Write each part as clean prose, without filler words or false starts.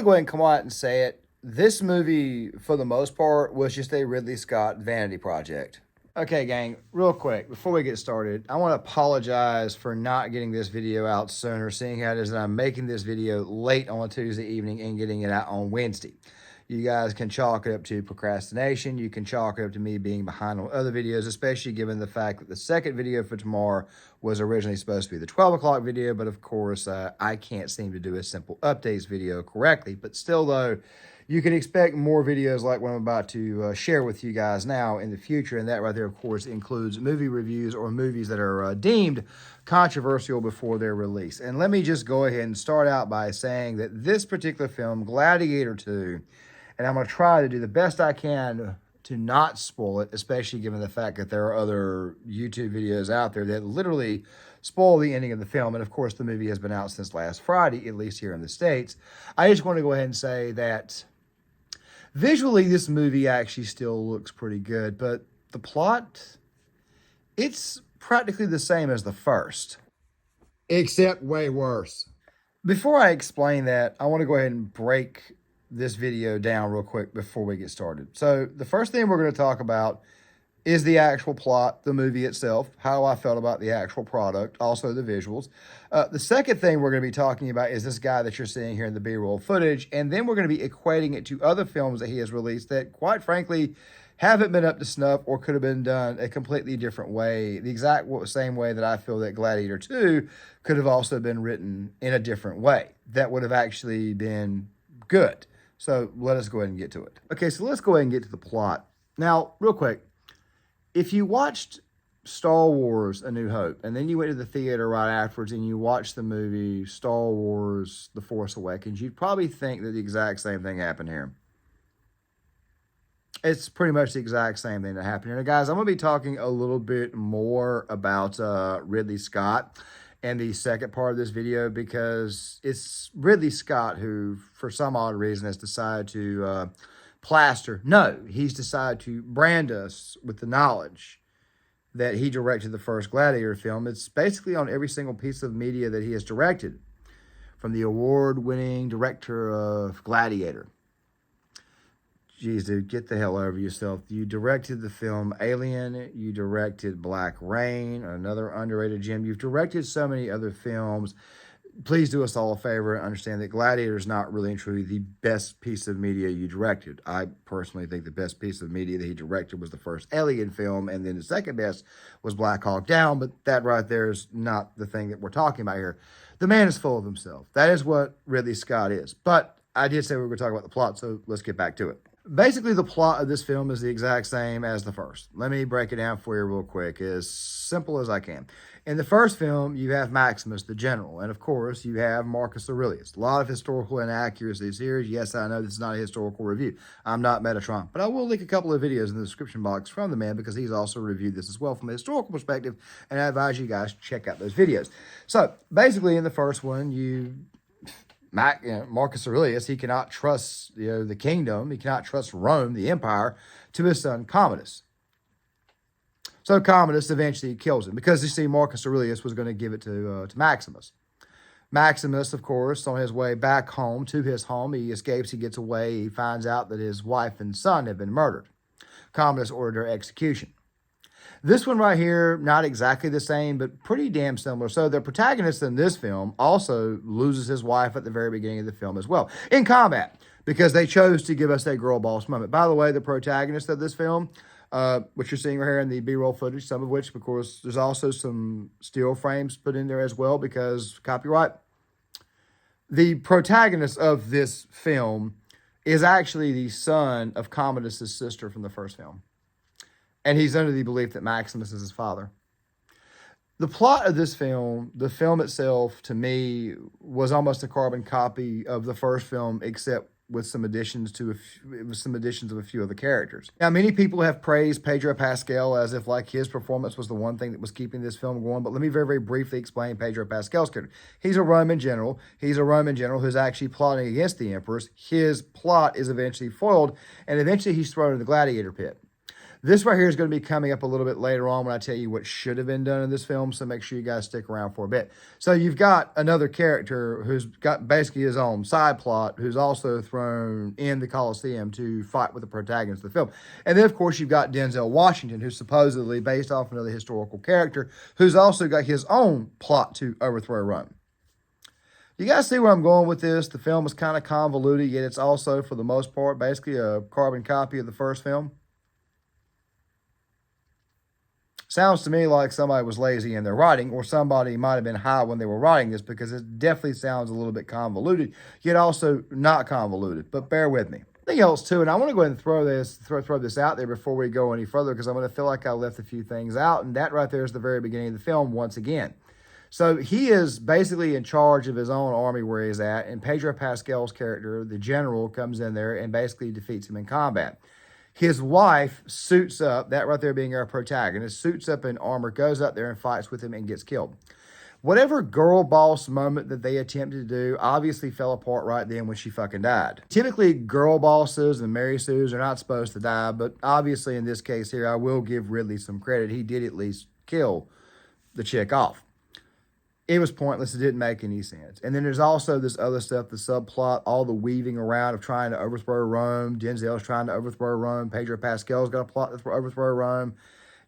to go ahead and come out and say it. This movie, for the most part, was just a Ridley Scott vanity project. Okay, gang, real quick, before we get started, I want to apologize for not getting this video out sooner, seeing how it is that I'm making this video late on a Tuesday evening and getting it out on Wednesday. You guys can chalk it up to procrastination. You can chalk it up to me being behind on other videos, especially given the fact that the second video for tomorrow was originally supposed to be the 12 o'clock video, but of course, I can't seem to do a simple updates video correctly. But still, though, you can expect more videos like what I'm about to share with you guys now in the future, and that right there, of course, includes movie reviews or movies that are deemed controversial before their release. And let me just go ahead and start out by saying that this particular film, Gladiator 2, and I'm going to try to do the best I can to not spoil it, especially given the fact that there are other YouTube videos out there that literally spoil the ending of the film. And of course, the movie has been out since last Friday, at least here in the States. I just want to go ahead and say that visually, this movie actually still looks pretty good, but the plot, it's practically the same as the first, except way worse. Before I explain that, I want to go ahead and break this video down real quick before we get started. So the first thing we're going to talk about is the actual plot, the movie itself, how I felt about the actual product, also the visuals. The second thing we're going to be talking about is this guy that you're seeing here in the B-roll footage, and then we're going to be equating it to other films that he has released that, quite frankly, haven't been up to snuff or could have been done a completely different way, the exact same way that I feel that Gladiator 2 could have also been written in a different way that would have actually been good. So let us go ahead and get to it. Okay, so let's go ahead and get to the plot. Now, real quick, if you watched Star Wars A New Hope, and then you went to the theater right afterwards and you watched the movie Star Wars The Force Awakens, you'd probably think that the exact same thing happened here. It's pretty much the exact same thing that happened here. Now, guys, I'm going to be talking a little bit more about Ridley Scott and the second part of this video, because it's Ridley Scott who, for some odd reason, has decided to he's decided to brand us with the knowledge that he directed the first Gladiator film. It's basically on every single piece of media that he has directed, from the award-winning director of Gladiator. Jeez, dude, get the hell over yourself. You directed the film Alien. You directed Black Rain, another underrated gem. You've directed so many other films. Please do us all a favor and understand that Gladiator is not really and truly the best piece of media you directed. I personally think the best piece of media that he directed was the first Alien film, and then the second best was Black Hawk Down, but that right there is not the thing that we're talking about here. The man is full of himself. That is what Ridley Scott is. But I did say we were going to talk about the plot, so let's get back to it. Basically, the plot of this film is the exact same as the first. Let me break it down for you real quick, as simple as I can. In the first film, you have Maximus, the general, and of course, you have Marcus Aurelius. A lot of historical inaccuracies here. Yes, I know this is not a historical review. I'm not Metatron, but I will link a couple of videos in the description box from the man, because he's also reviewed this as well from a historical perspective, and I advise you guys to check out those videos. So, basically, in the first one, Marcus Aurelius, he cannot trust the kingdom, he cannot trust Rome, the empire, to his son Commodus. So Commodus eventually kills him, because you see Marcus Aurelius was going to give it to Maximus. Maximus, of course, on his way back home to his home, he escapes, he gets away, he finds out that his wife and son have been murdered. Commodus ordered their execution. This one right here, not exactly the same, but pretty damn similar. So the protagonist in this film also loses his wife at the very beginning of the film as well, in combat, because they chose to give us that girl boss moment. By the way, the protagonist of this film, which you're seeing right here in the B-roll footage, some of which, of course, there's also some still frames put in there as well, because copyright. The protagonist of this film is actually the son of Commodus' sister from the first film. And he's under the belief that Maximus is his father. The plot of this film, the film itself, to me, was almost a carbon copy of the first film, except with some additions of a few other characters. Now, many people have praised Pedro Pascal as if like his performance was the one thing that was keeping this film going. But let me very, very briefly explain Pedro Pascal's character. He's a Roman general. He's a Roman general who's actually plotting against the emperors. His plot is eventually foiled, and eventually he's thrown in the gladiator pit. This right here is going to be coming up a little bit later on when I tell you what should have been done in this film, so make sure you guys stick around for a bit. So you've got another character who's got basically his own side plot, who's also thrown in the Coliseum to fight with the protagonist of the film. And then, of course, you've got Denzel Washington, who's supposedly based off another historical character, who's also got his own plot to overthrow Rome. You guys see where I'm going with this? The film is kind of convoluted, yet it's also, for the most part, basically a carbon copy of the first film. Sounds to me like somebody was lazy in their writing, or somebody might have been high when they were writing this, because it definitely sounds a little bit convoluted, yet also not convoluted. But bear with me. Something else too, and I want to go ahead and throw this out there before we go any further, because I'm going to feel like I left a few things out, and that right there is the very beginning of the film once again. So he is basically in charge of his own army where he's at, and Pedro Pascal's character, the general, comes in there and basically defeats him in combat. His wife suits up, that right there being our protagonist, suits up in armor, goes up there and fights with him and gets killed. Whatever girl boss moment that they attempted to do obviously fell apart right then when she fucking died. Typically, girl bosses and Mary Sues are not supposed to die, but obviously in this case here, I will give Ridley some credit. He did at least kill the chick off. It was pointless. It didn't make any sense. And then there's also this other stuff, the subplot, all the weaving around of trying to overthrow Rome. Denzel's trying to overthrow Rome. Pedro Pascal's got a plot to overthrow Rome.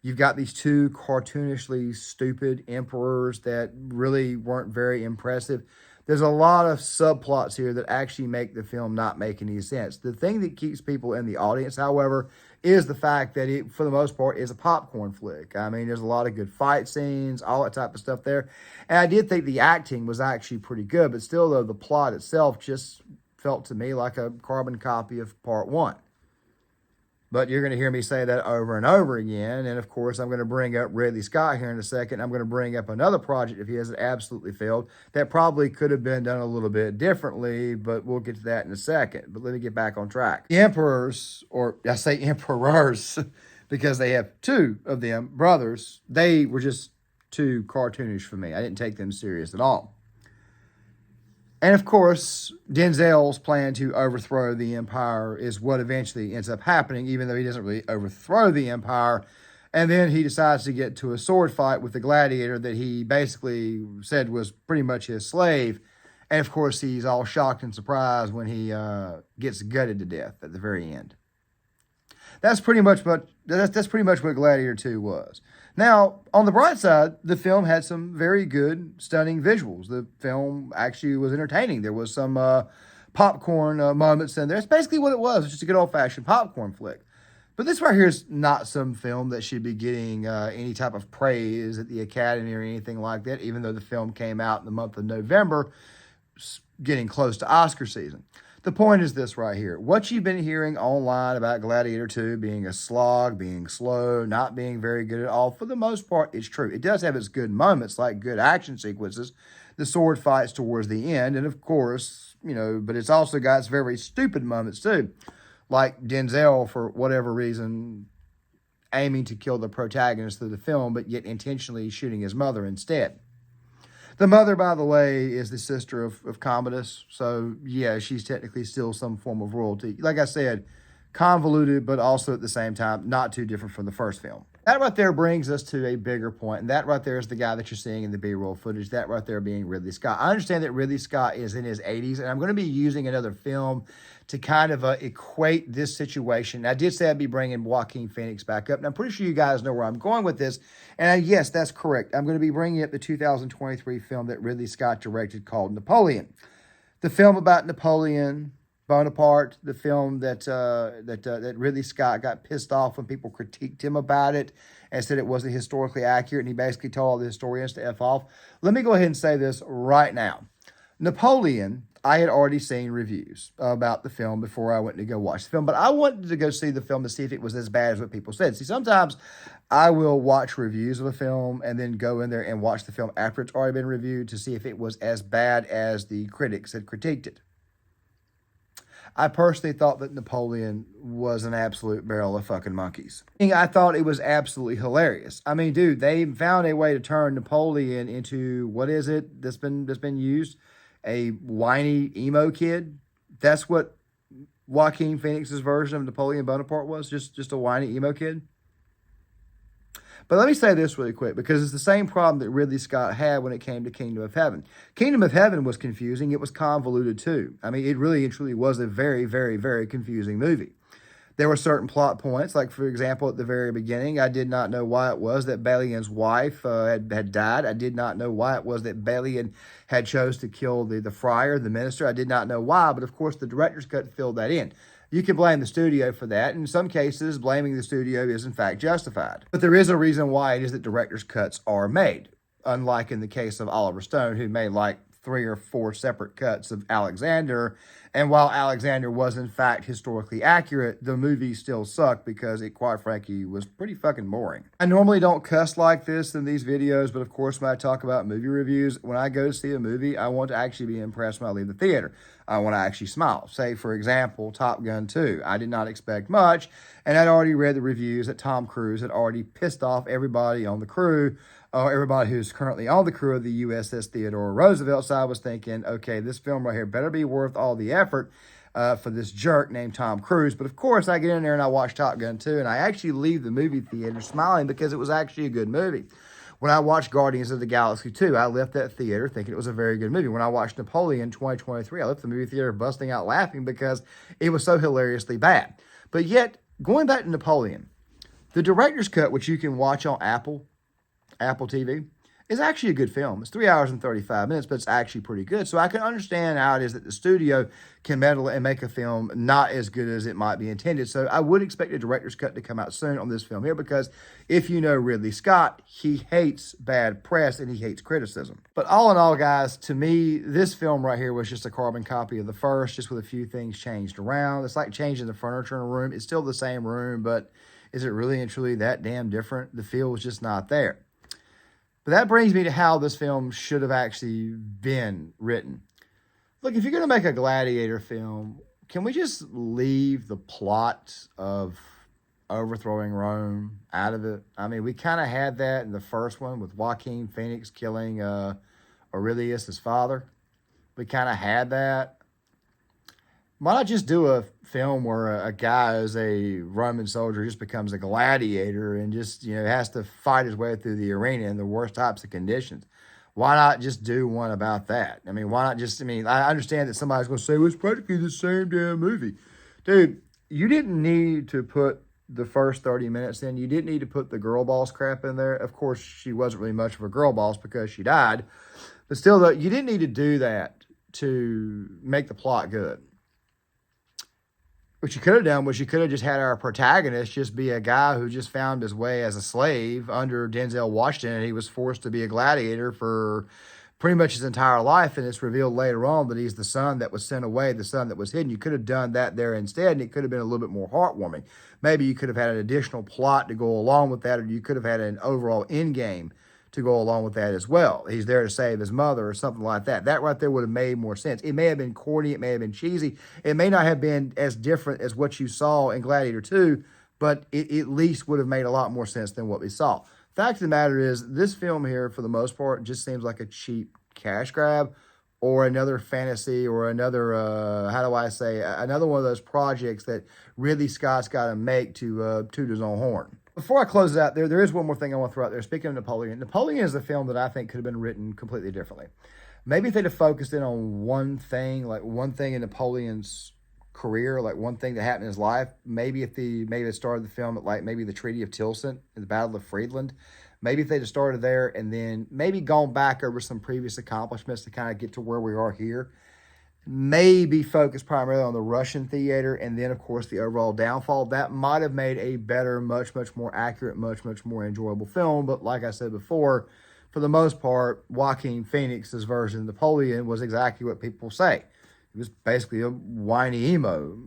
You've got these two cartoonishly stupid emperors that really weren't very impressive. There's a lot of subplots here that actually make the film not make any sense. The thing that keeps people in the audience, however, is the fact that it, for the most part, is a popcorn flick. I mean, there's a lot of good fight scenes, all that type of stuff there. And I did think the acting was actually pretty good, but still, though, the plot itself just felt to me like a carbon copy of part one. But you're going to hear me say that over and over again. And, of course, I'm going to bring up Ridley Scott here in a second. I'm going to bring up another project of his that absolutely failed that probably could have been done a little bit differently, but we'll get to that in a second. But let me get back on track. The emperors, or I say emperors because they have two of them, brothers, they were just too cartoonish for me. I didn't take them serious at all. And of course, Denzel's plan to overthrow the empire is what eventually ends up happening, even though he doesn't really overthrow the empire. And then he decides to get to a sword fight with the Gladiator that he basically said was pretty much his slave. And of course, he's all shocked and surprised when he gets gutted to death at the very end. That's pretty much what Gladiator 2 was. Now, on the bright side, the film had some very good, stunning visuals. The film actually was entertaining. There was some popcorn moments in there. It's basically what it was. It's just a good old-fashioned popcorn flick. But this right here is not some film that should be getting any type of praise at the Academy or anything like that, even though the film came out in the month of November, getting close to Oscar season. The point is this right here. What you've been hearing online about Gladiator 2 being a slog, being slow, not being very good at all, for the most part, it's true. It does have its good moments, like good action sequences, the sword fights towards the end, and of course, but it's also got its very stupid moments too, like Denzel, for whatever reason, aiming to kill the protagonist of the film, but yet intentionally shooting his mother instead. The mother, by the way, is the sister of Commodus. So, yeah, she's technically still some form of royalty. Like I said, convoluted, but also at the same time, not too different from the first film. That right there brings us to a bigger point, and that right there is the guy that you're seeing in the B-roll footage, that right there being Ridley Scott. I understand that Ridley Scott is in his 80s, and I'm going to be using another film to kind of equate this situation. I did say I'd be bringing Joaquin Phoenix back up, and I'm pretty sure you guys know where I'm going with this, and yes, that's correct. I'm going to be bringing up the 2023 film that Ridley Scott directed called Napoleon. The film about Napoleon Bonaparte, the film that Ridley Scott got pissed off when people critiqued him about it and said it wasn't historically accurate, and he basically told all the historians to F off. Let me go ahead and say this right now. Napoleon, I had already seen reviews about the film before I went to go watch the film, but I wanted to go see the film to see if it was as bad as what people said. See, sometimes I will watch reviews of a film and then go in there and watch the film after it's already been reviewed to see if it was as bad as the critics had critiqued it. I personally thought that Napoleon was an absolute barrel of fucking monkeys. I thought it was absolutely hilarious. I mean, dude, they found a way to turn Napoleon into, what is it that's been used? A whiny emo kid. That's what Joaquin Phoenix's version of Napoleon Bonaparte was, just a whiny emo kid. But let me say this really quick, because it's the same problem that Ridley Scott had when it came to Kingdom of Heaven. Kingdom of Heaven was confusing. It was convoluted too. I mean, it really and truly was a very, very, very confusing movie. There were certain plot points, like, for example, at the very beginning, I did not know why it was that Balian's wife had died. I did not know why it was that Balian had chose to kill the friar, the minister. I did not know why, but of course the director's cut filled that in. You can blame the studio for that. In some cases, blaming the studio is in fact justified. But there is a reason why it is that director's cuts are made, unlike in the case of Oliver Stone, who made like 3 or 4 separate cuts of Alexander. And while Alexander was in fact historically accurate, the movie still sucked because it, quite frankly, was pretty fucking boring. I normally don't cuss like this in these videos, but of course when I talk about movie reviews, when I go to see a movie, I want to actually be impressed when I leave the theater. I want to actually smile. Say, for example, Top Gun 2. I did not expect much, and I'd already read the reviews that Tom Cruise had already pissed off everybody on the crew, everybody who's currently on the crew of the USS Theodore Roosevelt. So I was thinking, okay, this film right here better be worth all the effort for this jerk named Tom Cruise. But of course, I get in there and I watch Top Gun 2, and I actually leave the movie theater smiling because it was actually a good movie. When I watched Guardians of the Galaxy 2, I left that theater thinking it was a very good movie. When I watched Napoleon 2023, I left the movie theater busting out laughing because it was so hilariously bad. But yet, going back to Napoleon, the director's cut, which you can watch on Apple TV, is actually a good film. It's 3 hours and 35 minutes, but it's actually pretty good. So I can understand how it is that the studio can meddle and make a film not as good as it might be intended. So I would expect a director's cut to come out soon on this film here, because if you know Ridley Scott, he hates bad press and he hates criticism. But all in all, guys, to me, this film right here was just a carbon copy of the first, just with a few things changed around. It's like changing the furniture in a room. It's still the same room, but is it really and truly that damn different? The feel was just not there. But that brings me to how this film should have actually been written. Look, if you're going to make a Gladiator film, can we just leave the plot of overthrowing Rome out of it? I mean, we kind of had that in the first one with Joaquin Phoenix killing Aurelius, his father. We kind of had that. Why not just do a film where a guy who's a Roman soldier just becomes a gladiator and just, has to fight his way through the arena in the worst types of conditions? Why not just do one about that? I mean, why not just, I understand that somebody's going to say, well, it's practically the same damn movie. Dude, you didn't need to put the first 30 minutes in. You didn't need to put the girl boss crap in there. Of course, she wasn't really much of a girl boss because she died. But still, though, you didn't need to do that to make the plot good. What you could have done was you could have just had our protagonist just be a guy who just found his way as a slave under Denzel Washington, and he was forced to be a gladiator for pretty much his entire life, and it's revealed later on that he's the son that was sent away, the son that was hidden. You could have done that there instead, and it could have been a little bit more heartwarming. Maybe you could have had an additional plot to go along with that, or you could have had an overall end game to go along with that as well. He's there to save his mother or something like that. That right there would have made more sense. It may have been corny. It may have been cheesy. It may not have been as different as what you saw in Gladiator 2, but it at least would have made a lot more sense than what we saw. Fact of the matter is, this film here, for the most part, just seems like a cheap cash grab or another fantasy or another, another one of those projects that Ridley Scott's got to make to toot his own horn. Before I close it out, there is one more thing I want to throw out there. Speaking of Napoleon, Napoleon is a film that I think could have been written completely differently. Maybe if they'd have focused in on one thing, like one thing in Napoleon's career, like one thing that happened in his life. Maybe if they started the film at like maybe the Treaty of Tilsit and the Battle of Friedland. Maybe if they'd have started there and then maybe gone back over some previous accomplishments to kind of get to where we are here. Maybe focus primarily on the Russian theater and then, of course, the overall downfall. That might have made a better, much, much more accurate, much, much more enjoyable film. But like I said before, for the most part, Joaquin Phoenix's version of Napoleon was exactly what people say. He was basically a whiny emo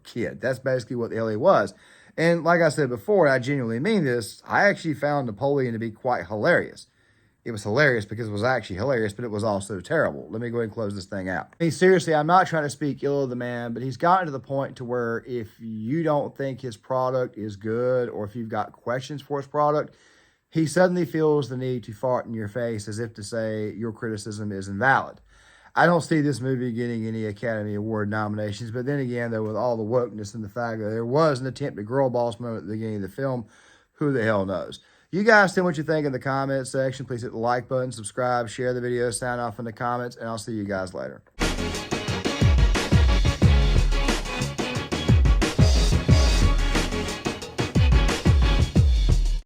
kid. That's basically what the hell he was. And like I said before, and I genuinely mean this, I actually found Napoleon to be quite hilarious. It was hilarious because it was actually hilarious, but it was also terrible. Let me go ahead and close this thing out. I mean, seriously, I'm not trying to speak ill of the man, but he's gotten to the point to where if you don't think his product is good or if you've got questions for his product, he suddenly feels the need to fart in your face as if to say your criticism is invalid. I don't see this movie getting any Academy Award nominations, but then again, though, with all the wokeness and the fact that there was an attempted girl boss moment at the beginning of the film, who the hell knows? You guys tell me what you think in the comment section. Please hit the like button, subscribe, share the video, sign off in the comments, and I'll see you guys later.